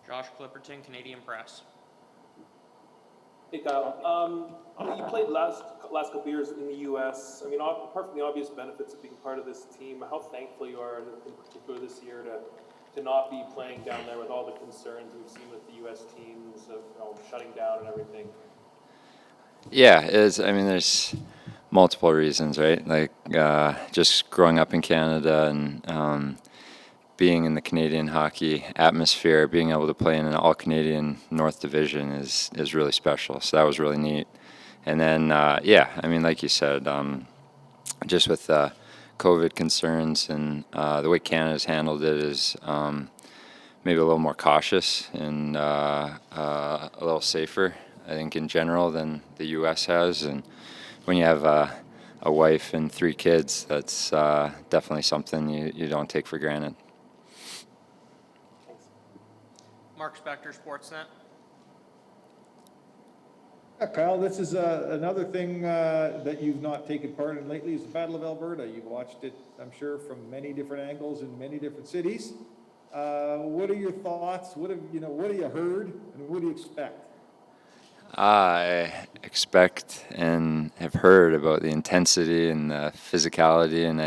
Josh Clipperton, Canadian Press. Hey Kyle, you played last couple years in the U.S. I mean, apart from the obvious benefits of being part of this team, how thankful you are, in particular this year, to not be playing down there with all the concerns we've seen with the U.S. teams of shutting down and everything. Yeah, I mean, there's multiple reasons, right? Like just growing up in Canada and being in the Canadian hockey atmosphere, being able to play in an all-Canadian North Division is really special. So that was really neat. And then, yeah, I mean, like you said, just with COVID concerns and the way Canada's handled it is maybe a little more cautious and a little safer, I think, in general than the U.S. has. And when you have a wife and 3 kids, that's definitely something you don't take for granted. Mark Spector, Sportsnet. Yeah, Kyle, this is another thing that you've not taken part in lately is the Battle of Alberta. You've watched it, I'm sure, from many different angles in many different cities. What are your thoughts? What have you heard, and what do you expect? I expect and have heard about the intensity and the physicality, and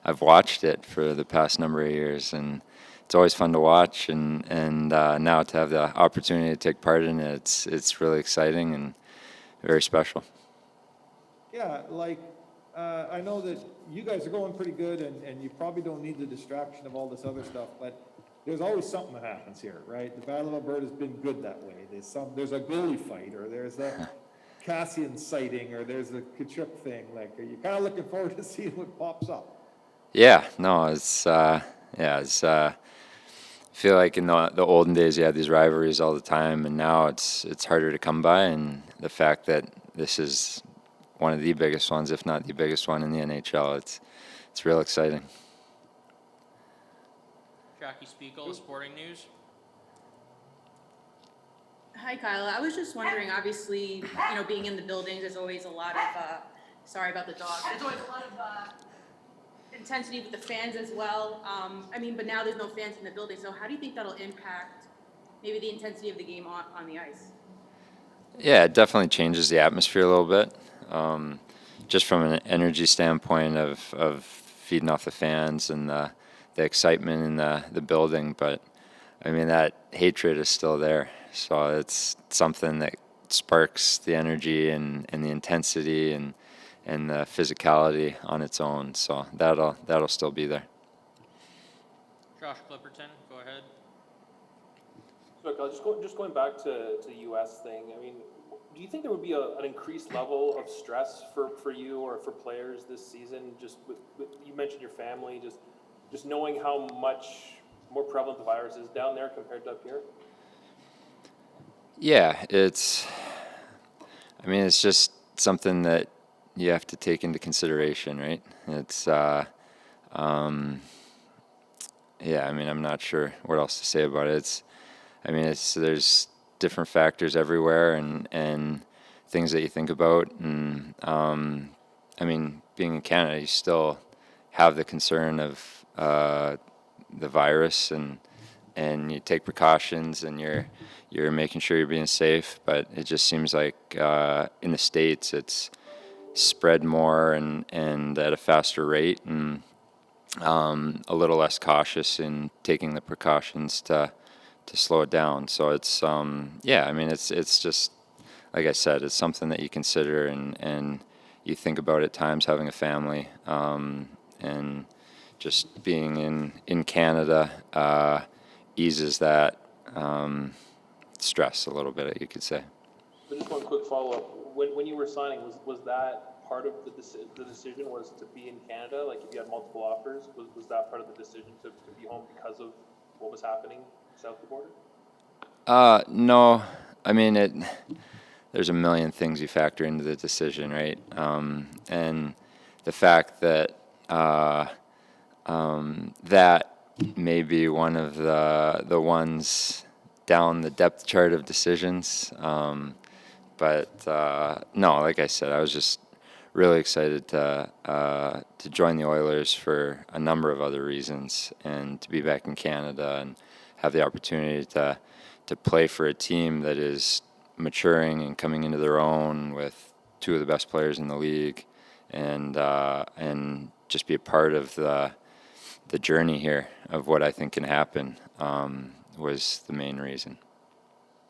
I've watched it for the past number of years, and it's always fun to watch. And now to have the opportunity to take part in it, it's really exciting and very special. Yeah, like I know that you guys are going pretty good, and you probably don't need the distraction of all this other stuff, but there's always something that happens here, right? The Battle of Alberta has been good that way. There's a goalie fight, or there's a Cassian sighting, or there's a Kachuk thing. Like, are you kind of looking forward to seeing what pops up? Yeah, no, I feel like in the olden days you had these rivalries all the time, and now it's harder to come by. And the fact that this is one of the biggest ones, if not the biggest one in the NHL, it's real exciting. Jackie Spiegel, Sporting News. Hi, Kyle. I was just wondering, obviously, being in the buildings, there's always a lot of, sorry about the dog, there's always a lot of intensity with the fans as well. But now there's no fans in the building, so how do you think that'll impact maybe the intensity of the game on the ice? Yeah, it definitely changes the atmosphere a little bit, just from an energy standpoint of feeding off the fans and the excitement in the building. But I mean, that hatred is still there, so it's something that sparks the energy and the intensity and the physicality on its own. So that'll still be there. Josh Clipperton, go ahead. So just going back to the U.S. thing, I mean, do you think there would be an increased level of stress for you or for players this season? Just with you mentioned your family, just knowing how much more prevalent the virus is down there compared to up here? Yeah, it's just something that you have to take into consideration, right? It's yeah, I mean, I'm not sure what else to say about it. There's different factors everywhere and things that you think about. And being in Canada, you still have the concern of the virus, and you take precautions, and you're making sure you're being safe. But it just seems like in the States, it's spread more and at a faster rate, and a little less cautious in taking the precautions to slow it down. So it's it's just, like I said, it's something that you consider and you think about at times, having a family, and just being in Canada eases that stress a little bit, you could say. So just one quick follow-up. When you were signing, was that part of the decision was to be in Canada? Like, if you had multiple offers, was that part of the decision to be home because of what was happening south of the border? No, I mean, there's a million things you factor into the decision, right? And the fact that that may be one of the ones down the depth chart of decisions. But no, like I said, I was just really excited to join the Oilers for a number of other reasons, and to be back in Canada and have the opportunity to play for a team that is maturing and coming into their own with two of the best players in the league, and just be a part of the journey here of what I think can happen was the main reason.